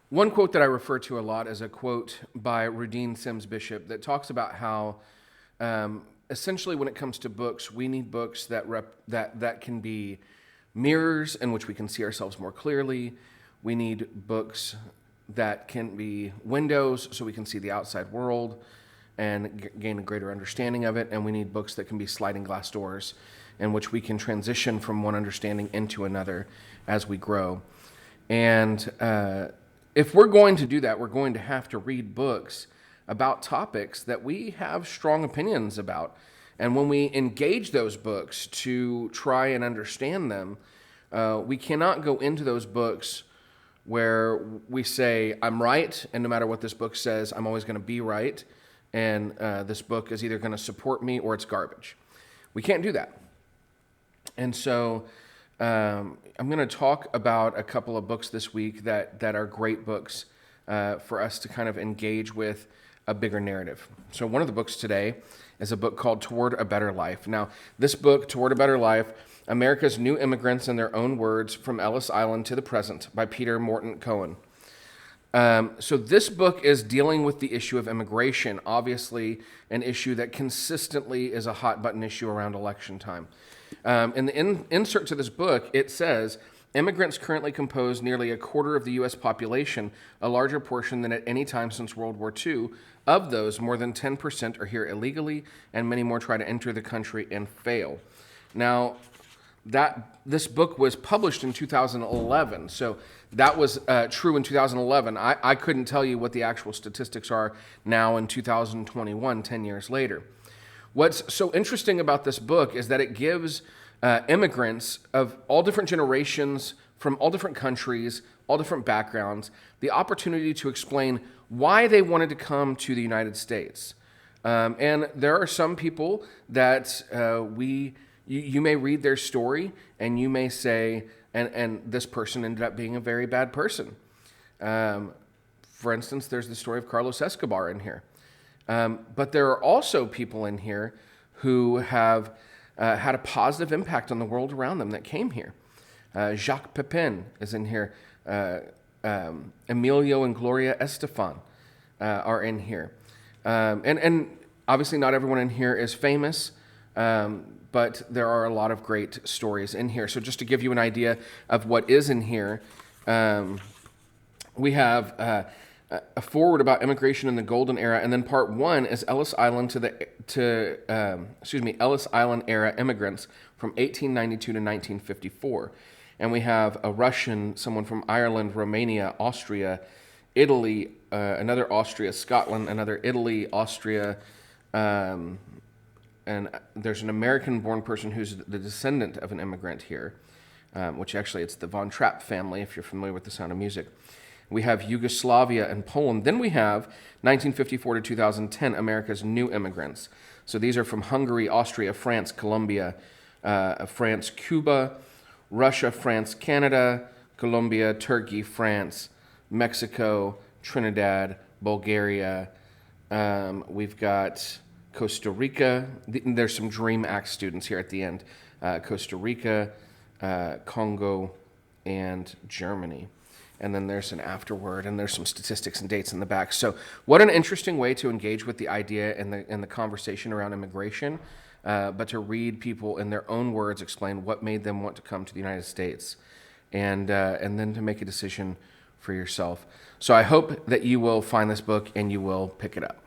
One quote that I refer to a lot is a quote by Rudine Sims Bishop that talks about how essentially when it comes to books, we need books that can be mirrors in which we can see ourselves more clearly. We need books that can be windows so we can see the outside world and gain a greater understanding of it. And we need books that can be sliding glass doors in which we can transition from one understanding into another as we grow. And if we're going to do that, we're going to have to read books about topics that we have strong opinions about. And when we engage those books to try and understand them, we cannot go into those books where we say, I'm right, and no matter what this book says, I'm always going to be right, and this book is either going to support me or it's garbage. We can't do that. And so I'm going to talk about a couple of books this week that are great books for us to kind of engage with a bigger narrative. So one of the books today is a book called Toward a Better Life. Now, this book, Toward a Better Life, America's New Immigrants in Their Own Words from Ellis Island to the Present by Peter Morton Coan. So this book is dealing with the issue of immigration, obviously an issue that consistently is a hot button issue around election time. In the insert to this book, it says, immigrants currently compose nearly a quarter of the U.S. population, a larger portion than at any time since World War II. Of those, more than 10% are here illegally, and many more try to enter the country and fail. Now, this book was published in 2011, so that was true in 2011. I couldn't tell you what the actual statistics are now in 2021, 10 years later. What's so interesting about this book is that it gives immigrants of all different generations, from all different countries, all different backgrounds, the opportunity to explain why they wanted to come to the United States. And there are some people that you may read their story and you may say, and this person ended up being a very bad person. For instance, there's the story of Carlos Escobar in here. But there are also people in here who have had a positive impact on the world around them that came here. Jacques Pepin is in here. Emilio and Gloria Estefan are in here. And obviously not everyone in here is famous, but there are a lot of great stories in here. So just to give you an idea of what is in here, we have a foreword about immigration in the Golden Era, and then part one is Ellis Island Ellis Island era immigrants from 1892 to 1954. And we have a Russian, someone from Ireland, Romania, Austria, Italy, another Austria, Scotland, another Italy, Austria, and there's an American-born person who's the descendant of an immigrant here, which actually it's the Von Trapp family, if you're familiar with The Sound of Music. We have Yugoslavia and Poland. Then we have 1954 to 2010, America's New Immigrants. So these are from Hungary, Austria, France, Colombia, France, Cuba, Russia, France, Canada, Colombia, Turkey, France, Mexico, Trinidad, Bulgaria. We've got Costa Rica. There's some DREAM Act students here at the end. Costa Rica, Congo, and Germany. And then there's an afterword, and there's some statistics and dates in the back. So what an interesting way to engage with the idea and the conversation around immigration, but to read people in their own words explain what made them want to come to the United States, and then to make a decision for yourself. So I hope that you will find this book and you will pick it up.